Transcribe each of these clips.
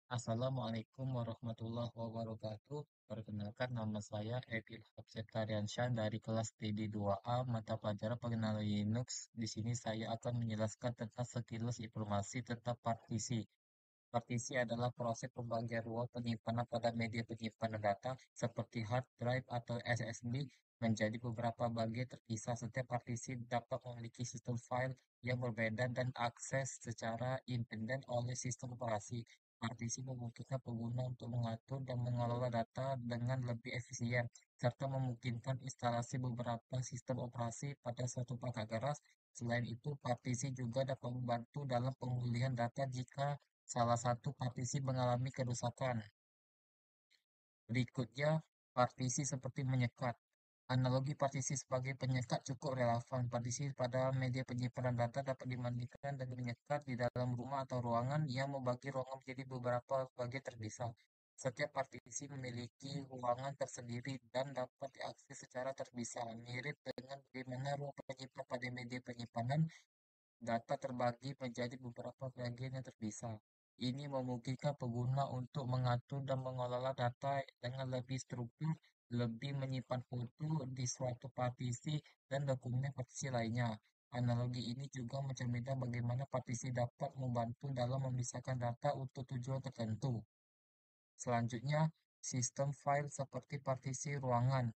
Assalamualaikum warahmatullahi wabarakatuh. Perkenalkan nama saya Evil Septariansyah dari kelas TD2A mata pelajaran pengenalan Linux. Di sini saya akan menjelaskan tentang sekilas informasi tentang partisi. Partisi adalah proses pembagian ruang penyimpanan pada media penyimpanan data seperti hard drive atau SSD menjadi beberapa bagian terpisah. Setiap partisi dapat memiliki sistem file yang berbeda dan akses secara independen oleh sistem operasi. Partisi memungkinkan pengguna untuk mengatur dan mengelola data dengan lebih efisien, serta memungkinkan instalasi beberapa sistem operasi pada suatu perangkat keras. Selain itu, partisi juga dapat membantu dalam pemulihan data jika salah satu partisi mengalami kerusakan. Berikutnya, partisi seperti menyekat. Analogi partisi sebagai penyekat cukup relevan. Partisi pada media penyimpanan data dapat dibandingkan dengan menyekat di dalam rumah atau ruangan yang membagi ruangan menjadi beberapa bagian terpisah. Setiap partisi memiliki ruangan tersendiri dan dapat diakses secara terpisah, mirip dengan bagaimana ruang penyimpan pada media penyimpanan data terbagi menjadi beberapa bagian yang terpisah. Ini memungkinkan pengguna untuk mengatur dan mengelola data dengan lebih struktur, lebih menyimpan foto di suatu partisi dan dokumen partisi lainnya. Analogi ini juga mencerminkan bagaimana partisi dapat membantu dalam memisahkan data untuk tujuan tertentu. Selanjutnya, sistem file seperti partisi ruangan.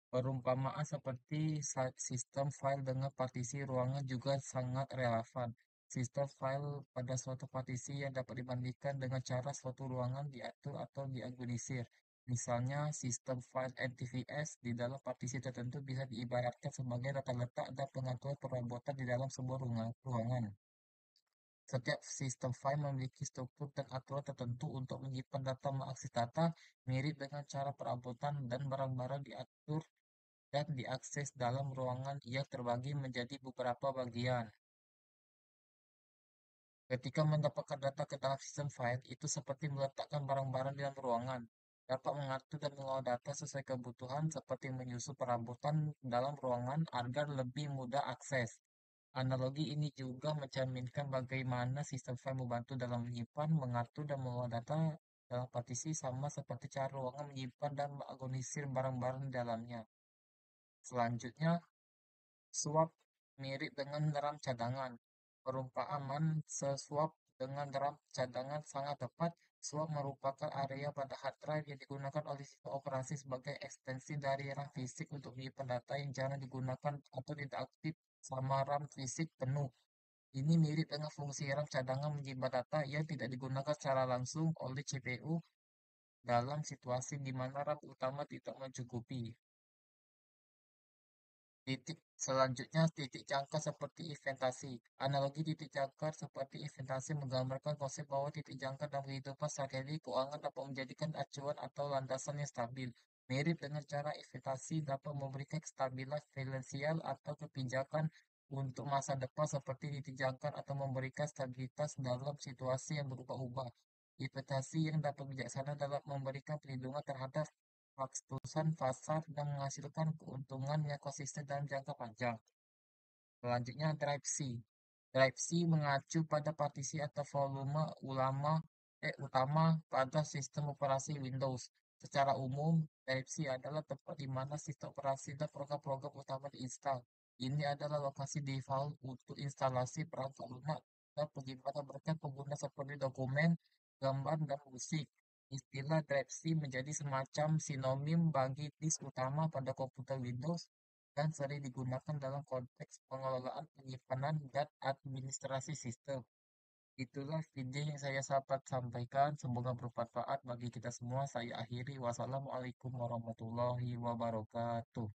Perumpamaan seperti sistem file dengan partisi ruangan juga sangat relevan. Sistem file pada suatu partisi yang dapat dibandingkan dengan cara suatu ruangan diatur atau diorganisir. Misalnya, sistem file NTFS di dalam partisi tertentu bisa diibaratkan sebagai data letak dan pengaturan perabotan di dalam sebuah ruangan. Setiap sistem file memiliki struktur dan aturan tertentu untuk menyimpan data mengakses data, mirip dengan cara perabotan dan barang-barang diatur dan diakses dalam ruangan yang terbagi menjadi beberapa bagian. Ketika mendapatkan data ke dalam sistem file, itu seperti meletakkan barang-barang di dalam ruangan. Dapat mengatur dan mengolah data sesuai kebutuhan, seperti menyusun perabotan dalam ruangan agar lebih mudah akses. Analogi ini juga mencerminkan bagaimana sistem file membantu dalam menyimpan, mengatur, dan mengolah data dalam partisi sama seperti cara ruangan menyimpan dan mengorganisir barang-barang di dalamnya. Selanjutnya, Swap mirip dengan RAM cadangan. Perumpamaan sesuap dengan RAM cadangan sangat tepat. Swap merupakan area pada hard drive yang digunakan oleh sistem operasi sebagai ekstensi dari RAM fisik untuk menyimpan data yang jarang digunakan atau tidak aktif sama RAM fisik penuh. Ini mirip dengan fungsi RAM cadangan menyimpan data yang tidak digunakan secara langsung oleh CPU dalam situasi di mana RAM utama tidak mencukupi. Titik selanjutnya titik jangkar seperti inventasi. Analogi titik jangkar seperti inventasi menggambarkan konsep bahwa titik jangkar dalam kehidupan sehari-hari keuangan dapat menjadikan acuan atau landasan yang stabil. Mirip dengan cara investasi dapat memberikan kestabilan finansial atau kebijakan untuk masa depan seperti titik jangkar atau memberikan stabilitas dalam situasi yang berubah-ubah. Investasi yang dapat bijaksana dalam memberikan perlindungan terhadap ratusan pasar dan menghasilkan keuntungan yang konsisten dalam jangka panjang. Selanjutnya, drive C. Drive C mengacu pada partisi atau volume utama pada sistem operasi Windows. Secara umum, drive C adalah tempat di mana sistem operasi dan program-program utama diinstal. Ini adalah lokasi default untuk instalasi perangkat lunak dan penyimpanan berkat pengguna seperti dokumen, gambar, dan musik. Istilah drive C menjadi semacam sinonim bagi disk utama pada komputer Windows dan sering digunakan dalam konteks pengelolaan penyimpanan dan administrasi sistem. Itulah video yang saya dapat sampaikan. Semoga bermanfaat bagi kita semua. Saya akhiri. Wassalamualaikum warahmatullahi wabarakatuh.